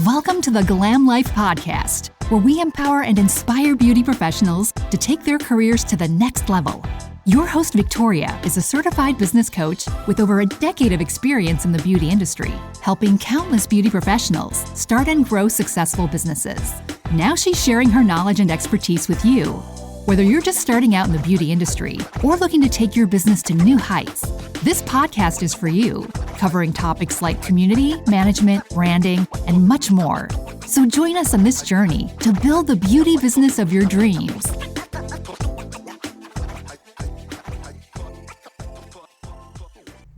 Welcome to the Glam Life Podcast, where we empower and inspire beauty professionals to take their careers to the next level. Your host, Victoria, is a certified business coach with over a decade of experience in the beauty industry, helping countless beauty professionals start and grow successful businesses. Now she's sharing her knowledge and expertise with you. Whether you're just starting out in the beauty industry or looking to take your business to new heights, this podcast is for you, covering topics like community, management, branding, and much more. So join us on this journey to build the beauty business of your dreams.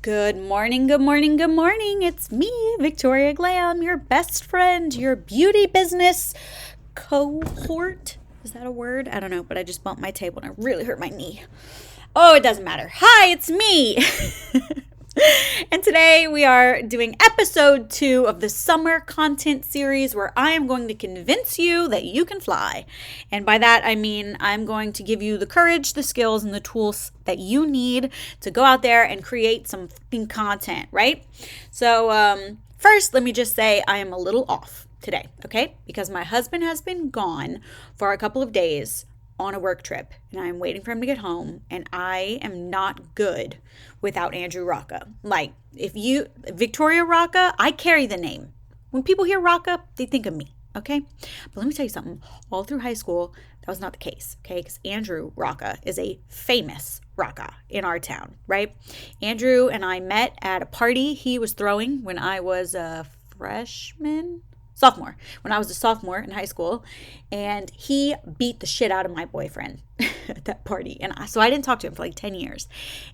Good morning, good morning, good morning. It's me, Victoria Glam, your best friend, your beauty business cohort. Is that a word? I don't know, but I just bumped my table and it really hurt my knee. Oh, it doesn't matter. Hi, it's me. And today we are doing episode 2 of the summer content series where I am going to convince you that you can fly. And by that, I mean I'm going to give you the courage, the skills, and the tools that you need to go out there and create some fucking content, right? So first, let me just say I am a little off today, okay? Because my husband has been gone for a couple of days on a work trip, and I'm waiting for him to get home, and I am not good without Andrew Rocca. Like, Victoria Rocca, I carry the name. When people hear Rocca, they think of me, okay? But let me tell you something. All through high school, that was not the case, okay? Because Andrew Rocca is a famous Rocca in our town, right? Andrew and I met at a party he was throwing when I was a sophomore, when I was a sophomore in high school, and he beat the shit out of my boyfriend at that party. And so I didn't talk to him for like 10 years.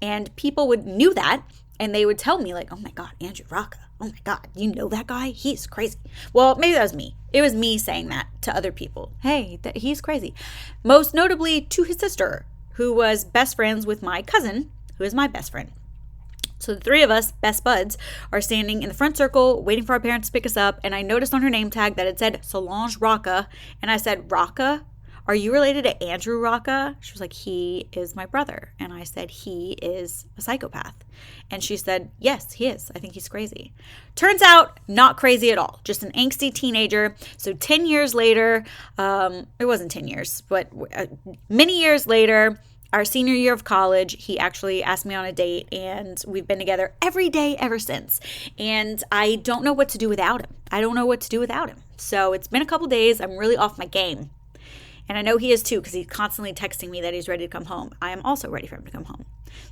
And people knew that, and they would tell me like, oh my God, Andrew Rocca. Oh my God, you know that guy? He's crazy. Well, maybe that was me. It was me saying that to other people. Hey, he's crazy. Most notably to his sister, who was best friends with my cousin, who is my best friend. So the three of us, best buds, are standing in the front circle waiting for our parents to pick us up. And I noticed on her name tag that it said Solange Rocca. And I said, Rocca? Are you related to Andrew Rocca? She was like, he is my brother. And I said, he is a psychopath. And she said, yes, he is. I think he's crazy. Turns out, not crazy at all. Just an angsty teenager. So 10 years later, it wasn't 10 years, but many years later, our senior year of college, he actually asked me on a date, and we've been together every day ever since. And I don't know what to do without him. So it's been a couple days. I'm really off my game. And I know he is too, because he's constantly texting me that he's ready to come home. I am also ready for him to come home.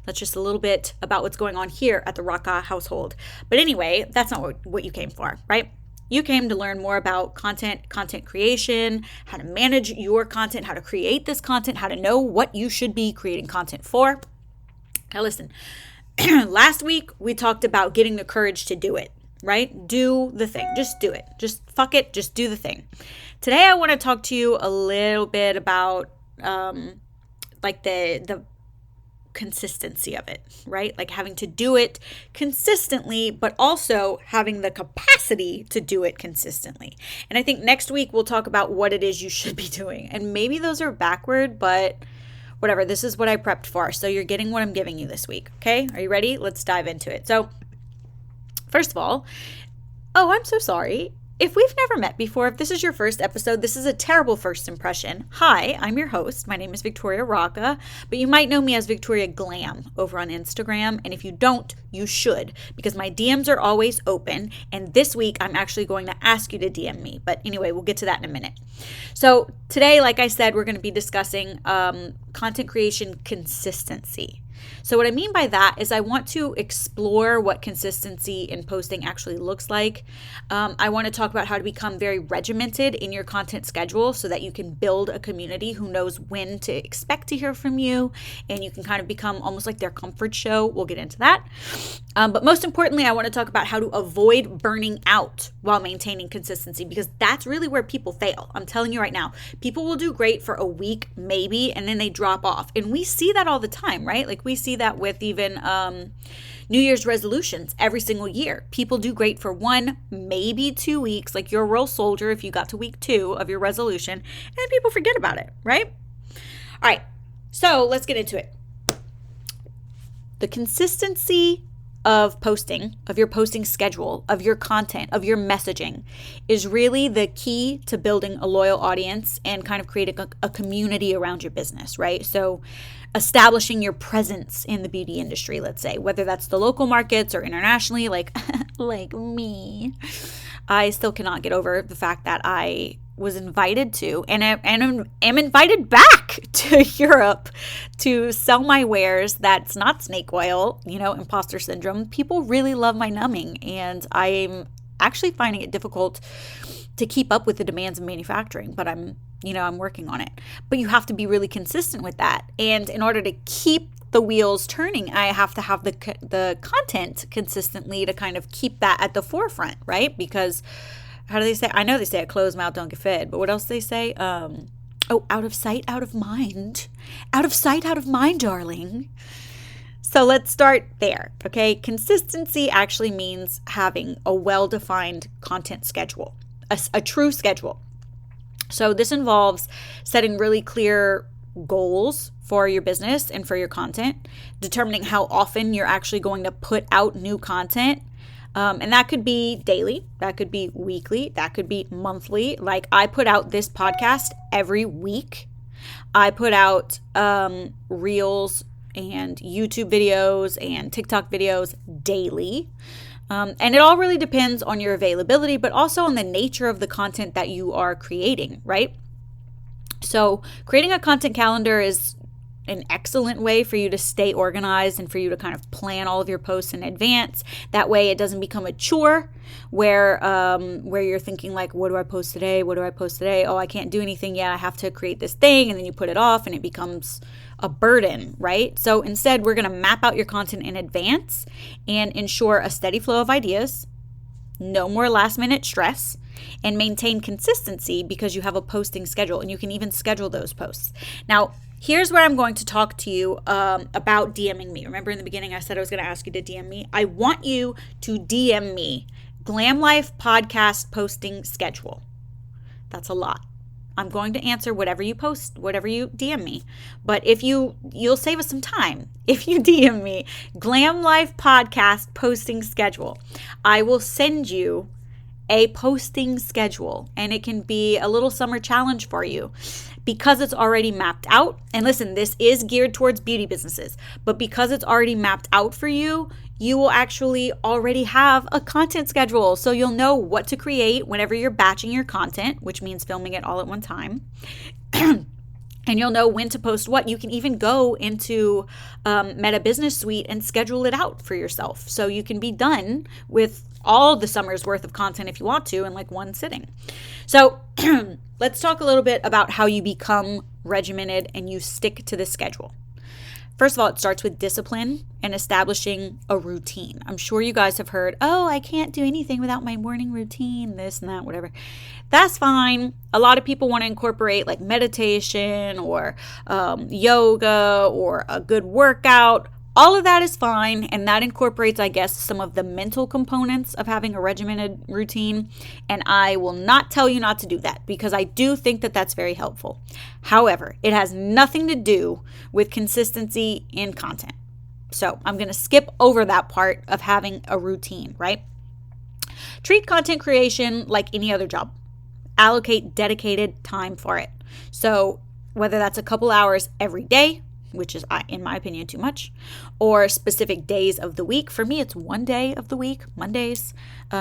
That's just a little bit about what's going on here at the Rocca household. But anyway, that's not what you came for, right? You came to learn more about content creation, how to manage your content, how to create this content, how to know what you should be creating content for. Now listen, last week we talked about getting the courage to do it, right? Do the thing. Just do it. Just fuck it. Just do the thing. Today I want to talk to you a little bit about like the consistency of it, right? Like having to do it consistently, but also having the capacity to do it consistently. And I think next week we'll talk about what it is you should be doing. And maybe those are backward, but whatever. This is what I prepped for. So you're getting what I'm giving you this week. Okay. Are you ready? Let's dive into it. So first of all, I'm so sorry. If we've never met before, if this is your first episode, this is a terrible first impression. Hi, I'm your host. My name is Victoria Rocca, but you might know me as Victoria Glam over on Instagram. And if you don't, you should, because my DMs are always open. And this week, I'm actually going to ask you to DM me. But anyway, we'll get to that in a minute. So today, like I said, we're going to be discussing content creation consistency. So what I mean by that is I want to explore what consistency in posting actually looks like. I want to talk about how to become very regimented in your content schedule so that you can build a community who knows when to expect to hear from you, and you can kind of become almost like their comfort show. We'll get into that. But most importantly, I want to talk about how to avoid burning out while maintaining consistency, because that's really where people fail. I'm telling you right now, people will do great for a week, maybe, and then they drop off. And we see that all the time, right? Like we see that with even New Year's resolutions every single year. People do great for 1, maybe 2 weeks, like you're a real soldier if you got to week 2 of your resolution, and then people forget about it, right? All right, so let's get into it. The consistency of posting, of your posting schedule, of your content, of your messaging is really the key to building a loyal audience and kind of creating a community around your business, right? So establishing your presence in the beauty industry, let's say, whether that's the local markets or internationally, like me. I still cannot get over the fact that I was invited to and am invited back to Europe to sell my wares that's not snake oil, imposter syndrome. People really love my numbing, and I'm actually finding it difficult to keep up with the demands of manufacturing, but I'm working on it. But you have to be really consistent with that. And in order to keep the wheels turning, I have to have the content consistently to kind of keep that at the forefront, right? Because how do they say? I know they say a closed mouth don't get fed, but what else do they say? Out of sight, out of mind. Out of sight, out of mind, darling. So let's start there, okay? Consistency actually means having a well-defined content schedule, a true schedule. So this involves setting really clear goals for your business and for your content, determining how often you're actually going to put out new content. And that could be daily, that could be weekly, that could be monthly. Like I put out this podcast every week. I put out reels and YouTube videos and TikTok videos daily. And it all really depends on your availability, but also on the nature of the content that you are creating, right? So creating a content calendar is an excellent way for you to stay organized and for you to kind of plan all of your posts in advance. That way it doesn't become a chore where you're thinking like, what do I post today? What do I post today? Oh, I can't do anything yet. I have to create this thing. And then you put it off and it becomes a burden, right? So instead, we're going to map out your content in advance and ensure a steady flow of ideas, no more last minute stress, and maintain consistency because you have a posting schedule and you can even schedule those posts. Now, here's where I'm going to talk to you about DMing me. Remember in the beginning, I said I was going to ask you to DM me. I want you to DM me Glam Life Podcast posting schedule. That's a lot. I'm going to answer whatever you post, whatever you DM me. But if you'll save us some time if you DM me Glam Life Podcast posting schedule. I will send you a posting schedule, and it can be a little summer challenge for you because it's already mapped out. And listen, this is geared towards beauty businesses, but because it's already mapped out for you, you will actually already have a content schedule. So you'll know what to create whenever you're batching your content, which means filming it all at one time. And you'll know when to post what. You can even go into Meta Business Suite and schedule it out for yourself. So you can be done with all the summer's worth of content if you want to in like one sitting. So let's talk a little bit about how you become regimented and you stick to the schedule. First of all, it starts with discipline and establishing a routine. I'm sure you guys have heard, oh, I can't do anything without my morning routine, this and that, whatever. That's fine. A lot of people want to incorporate like meditation or yoga or a good workout. All of that is fine, and that incorporates, I guess, some of the mental components of having a regimented routine, and I will not tell you not to do that because I do think that that's very helpful. However, it has nothing to do with consistency in content. So I'm going to skip over that part of having a routine, right? Treat content creation like any other job. Allocate dedicated time for it. So whether that's a couple hours every day, which is, in my opinion, too much, or specific days of the week. For me, it's one day of the week, Mondays.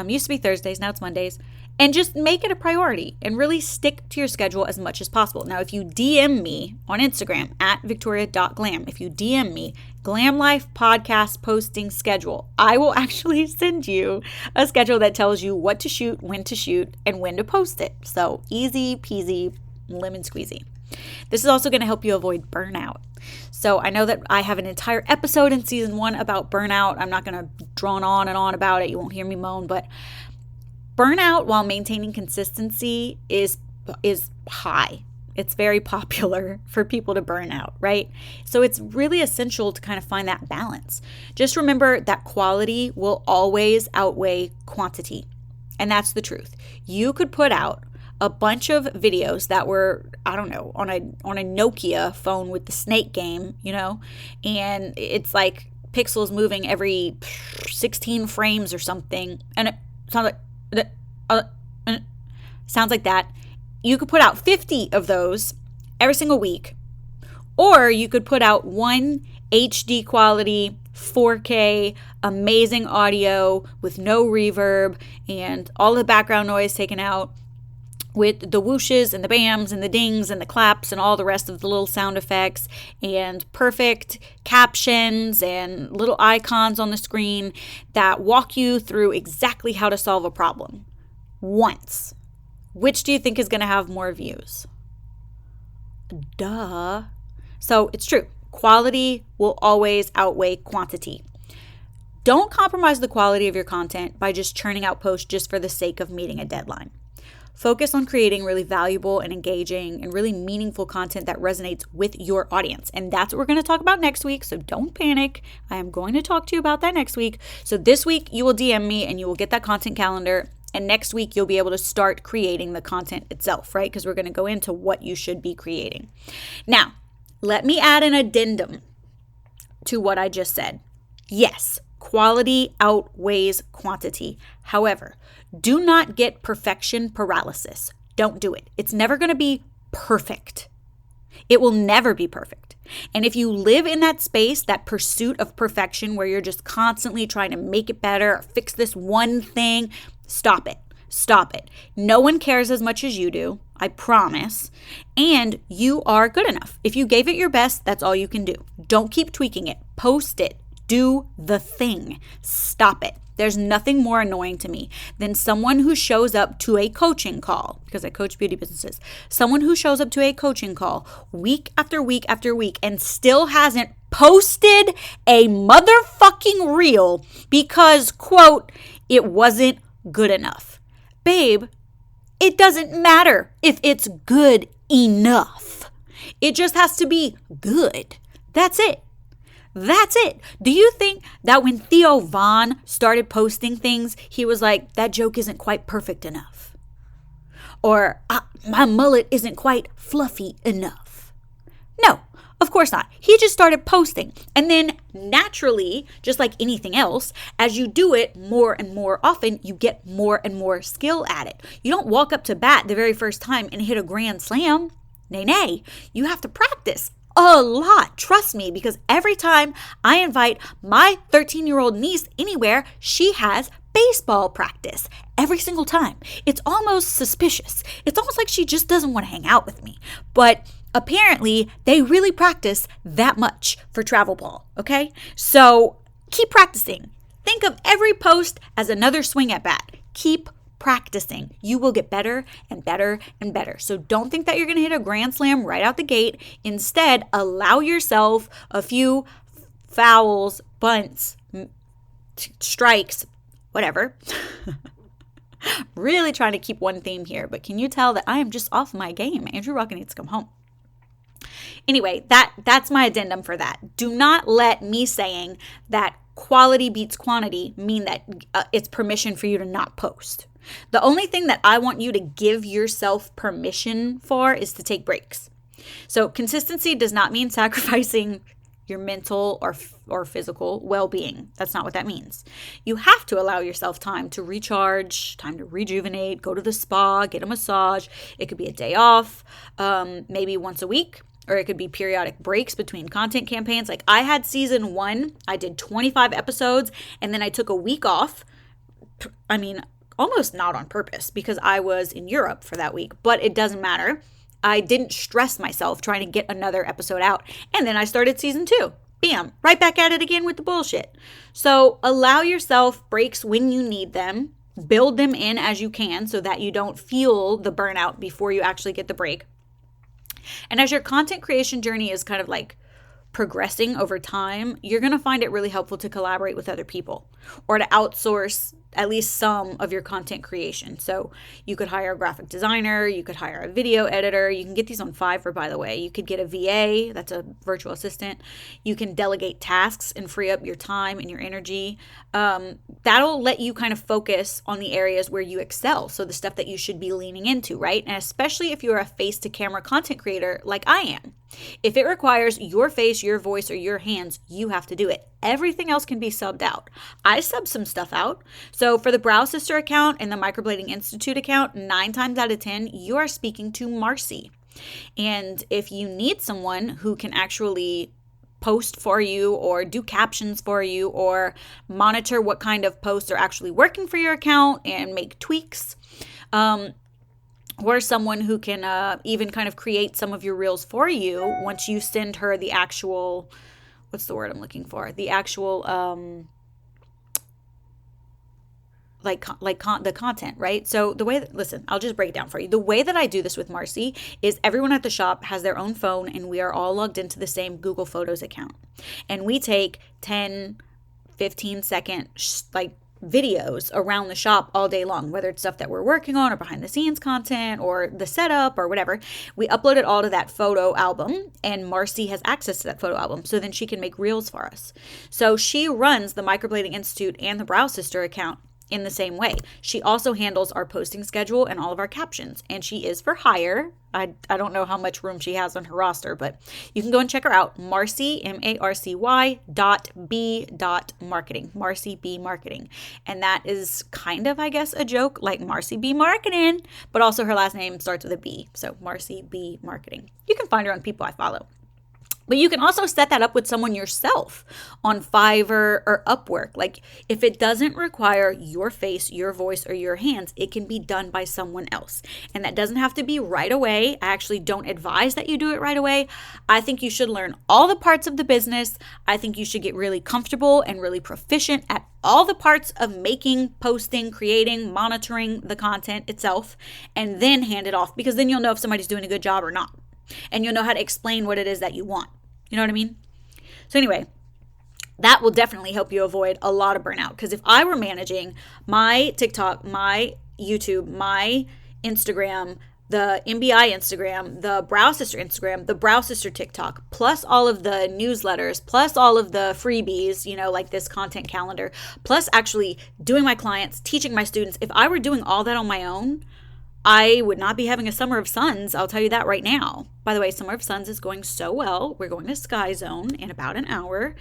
Used to be Thursdays, now it's Mondays. And just make it a priority and really stick to your schedule as much as possible. Now, if you DM me on Instagram at victoria.glam, if you DM me Glam Life Podcast posting schedule, I will actually send you a schedule that tells you what to shoot, when to shoot, and when to post it. So easy peasy, lemon squeezy. This is also going to help you avoid burnout. So I know that I have an entire episode in season 1 about burnout. I'm not going to drone on and on about it. You won't hear me moan, but burnout while maintaining consistency is high. It's very popular for people to burn out, right? So it's really essential to kind of find that balance. Just remember that quality will always outweigh quantity. And that's the truth. You could put out a bunch of videos that were, I don't know, on a Nokia phone with the snake game, and it's like pixels moving every 16 frames or something, and it sounds like that. You could put out 50 of those every single week, or you could put out one HD quality 4K amazing audio with no reverb and all the background noise taken out, with the whooshes and the bams and the dings and the claps and all the rest of the little sound effects and perfect captions and little icons on the screen that walk you through exactly how to solve a problem once. Which do you think is going to have more views? Duh. So it's true. Quality will always outweigh quantity. Don't compromise the quality of your content by just churning out posts just for the sake of meeting a deadline. Focus on creating really valuable and engaging and really meaningful content that resonates with your audience. And that's what we're going to talk about next week. So don't panic. I am going to talk to you about that next week. So this week you will DM me and you will get that content calendar. And next week you'll be able to start creating the content itself, right? Because we're going to go into what you should be creating. Now, let me add an addendum to what I just said. Yes, quality outweighs quantity. However, do not get perfection paralysis. Don't do it. It's never going to be perfect. It will never be perfect. And if you live in that space, that pursuit of perfection where you're just constantly trying to make it better or fix this one thing, stop it. Stop it. No one cares as much as you do, I promise. And you are good enough. If you gave it your best, that's all you can do. Don't keep tweaking it. Post it. Do the thing. Stop it. There's nothing more annoying to me than someone who shows up to a coaching call, because I coach beauty businesses, someone who shows up to a coaching call week after week after week and still hasn't posted a motherfucking reel because, quote, it wasn't good enough. Babe, it doesn't matter if it's good enough. It just has to be good. That's it. That's it. Do you think that when Theo Von started posting things, he was like, that joke isn't quite perfect enough? Or my mullet isn't quite fluffy enough? No, of course not. He just started posting. And then naturally, just like anything else, as you do it more and more often, you get more and more skill at it. You don't walk up to bat the very first time and hit a grand slam. Nay. You have to practice a lot. Trust me, because every time I invite my 13-year-old niece anywhere, she has baseball practice every single time. It's almost suspicious. It's almost like she just doesn't want to hang out with me. But apparently, they really practice that much for travel ball, okay? So keep practicing. Think of every post as another swing at bat. Keep practicing. You will get better and better and better. So don't think that you're going to hit a grand slam right out the gate. Instead, allow yourself a few fouls, bunts, strikes, whatever. Really trying to keep one theme here, but can you tell that I am just off my game? Andrew Rocket needs to come home. Anyway, that's my addendum for that. Do not let me saying that quality beats quantity mean that it's permission for you to not post. The only thing that I want you to give yourself permission for is to take breaks. So consistency does not mean sacrificing your mental or physical well-being. That's not what that means. You have to allow yourself time to recharge, time to rejuvenate, go to the spa, get a massage. It could be a day off, maybe once a week, or it could be periodic breaks between content campaigns. Like I had season 1, I did 25 episodes, and then I took a week off. I mean, almost not on purpose because I was in Europe for that week, but it doesn't matter. I didn't stress myself trying to get another episode out. And then I started season 2. Bam, right back at it again with the bullshit. So allow yourself breaks when you need them. Build them in as you can so that you don't feel the burnout before you actually get the break. And as your content creation journey is kind of like progressing over time, you're going to find it really helpful to collaborate with other people or to outsource at least some of your content creation. So you could hire a graphic designer, you could hire a video editor. You can get these on Fiverr, by the way. You could get a VA, that's a virtual assistant. You can delegate tasks and free up your time and your energy. That'll let you kind of focus on the areas where you excel. So the stuff that you should be leaning into, right? And especially if you're a face-to-camera content creator like I am. If it requires your face, your voice, or your hands, you have to do it. Everything else can be subbed out. I sub some stuff out. So for the Brow Sister account and the Microblading Institute account, 9 times out of 10, you are speaking to Marcy. And if you need someone who can actually post for you or do captions for you or monitor what kind of posts are actually working for your account and make tweaks, or someone who can even kind of create some of your reels for you once you send her the actual, what's the word I'm looking for? The actual, the content, right? So the way that, listen, I'll just break it down for you. The way that I do this with Marcy is everyone at the shop has their own phone and we are all logged into the same Google Photos account. And we take 10, 15 second, videos around the shop all day long, whether it's stuff that we're working on or behind the scenes content or the setup or whatever. We upload it all to that photo album and Marcy has access to that photo album. So then she can make reels for us. So she runs the Microblading Institute and the Brow Sister account in the same way. She also handles our posting schedule and all of our captions, and she is for hire. I don't know how much room she has on her roster, but you can go and check her out. Marcy, MARCY .B marketing, Marcy B marketing. And that is kind of, I guess, a joke like Marcy B marketing, but also her last name starts with a B. So Marcy B marketing. You can find her on people I follow. But you can also set that up with someone yourself on Fiverr or Upwork. Like if it doesn't require your face, your voice, or your hands, it can be done by someone else. And that doesn't have to be right away. I actually don't advise that you do it right away. I think you should learn all the parts of the business. I think you should get really comfortable and really proficient at all the parts of making, posting, creating, monitoring the content itself, and then hand it off, because then you'll know if somebody's doing a good job or not. And you'll know how to explain what it is that you want. You know what I mean? So anyway, that will definitely help you avoid a lot of burnout. Because if I were managing my TikTok, my YouTube, my Instagram, the MBI Instagram, the Brow Sister Instagram, the Brow Sister TikTok, plus all of the newsletters, plus all of the freebies, like this content calendar, plus actually doing my clients, teaching my students, if I were doing all that on my own, I would not be having a Summer of Suns. I'll tell you that right now. By the way, Summer of Suns is going so well. We're going to Sky Zone in about an hour.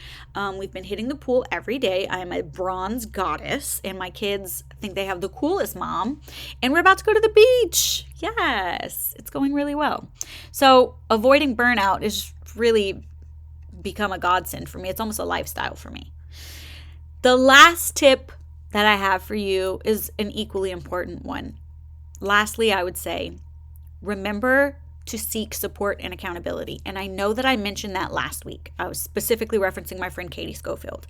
We've been hitting the pool every day. I am a bronze goddess, and my kids think they have the coolest mom. And we're about to go to the beach. Yes, it's going really well. So avoiding burnout is really become a godsend for me. It's almost a lifestyle for me. The last tip that I have for you is an equally important one. Lastly, I would say, remember to seek support and accountability. And I know that I mentioned that last week. I was specifically referencing my friend Katie Schofield.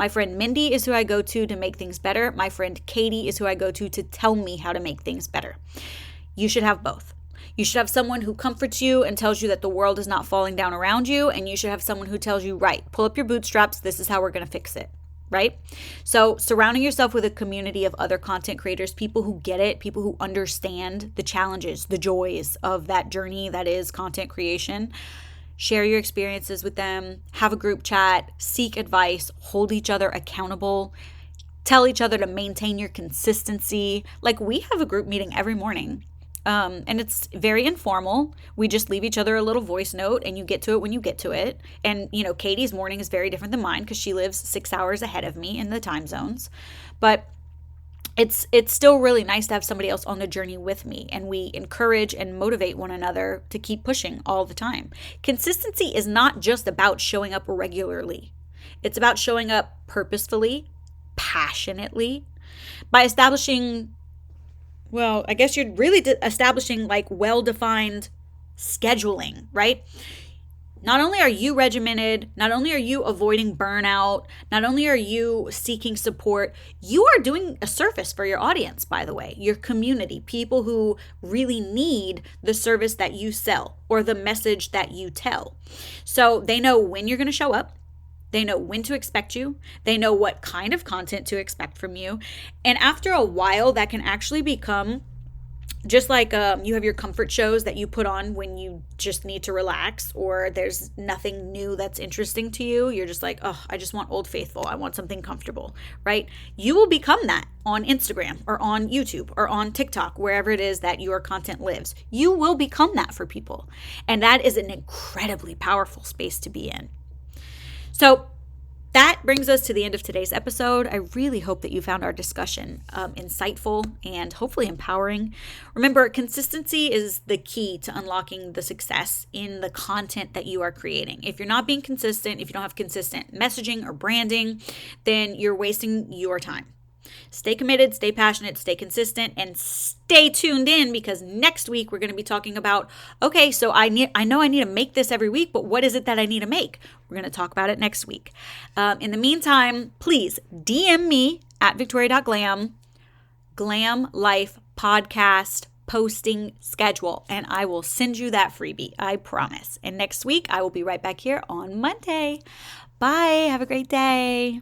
My friend Mindy is who I go to make things better. My friend Katie is who I go to tell me how to make things better. You should have both. You should have someone who comforts you and tells you that the world is not falling down around you. And you should have someone who tells you, right, pull up your bootstraps. This is how we're going to fix it. Right? So surrounding yourself with a community of other content creators, people who get it, people who understand the challenges, the joys of that journey that is content creation. Share your experiences with them, have a group chat, seek advice, hold each other accountable, tell each other to maintain your consistency. Like we have a group meeting every morning. And it's very informal. We just leave each other a little voice note and you get to it when you get to it. And, Katie's morning is very different than mine because she lives 6 hours ahead of me in the time zones. But it's still really nice to have somebody else on the journey with me. And we encourage and motivate one another to keep pushing all the time. Consistency is not just about showing up regularly. It's about showing up purposefully, passionately, by establishing, well, I guess you're really establishing well-defined scheduling, right? Not only are you regimented, not only are you avoiding burnout, not only are you seeking support, you are doing a service for your audience, by the way, your community, people who really need the service that you sell or the message that you tell. So they know when you're going to show up. They know when to expect you. They know what kind of content to expect from you. And after a while, that can actually become Just like you have your comfort shows that you put on when you just need to relax, or there's nothing new that's interesting to you. You're just like, oh, I just want Old Faithful. I want something comfortable, right? You will become that on Instagram or on YouTube or on TikTok, wherever it is that your content lives. You will become that for people. And that is an incredibly powerful space to be in. So that brings us to the end of today's episode. I really hope that you found our discussion insightful and hopefully empowering. Remember, consistency is the key to unlocking the success in the content that you are creating. If you're not being consistent, if you don't have consistent messaging or branding, then you're wasting your time. Stay committed, stay passionate, stay consistent, and stay tuned in, because next week we're going to be talking about, okay, so I know I need to make this every week, but what is it that I need to make? We're going to talk about it next week. In the meantime, please DM me at victoria.glam, Glam Life Podcast posting schedule, and I will send you that freebie, I promise. And next week I will be right back here on Monday. Bye. Have a great day.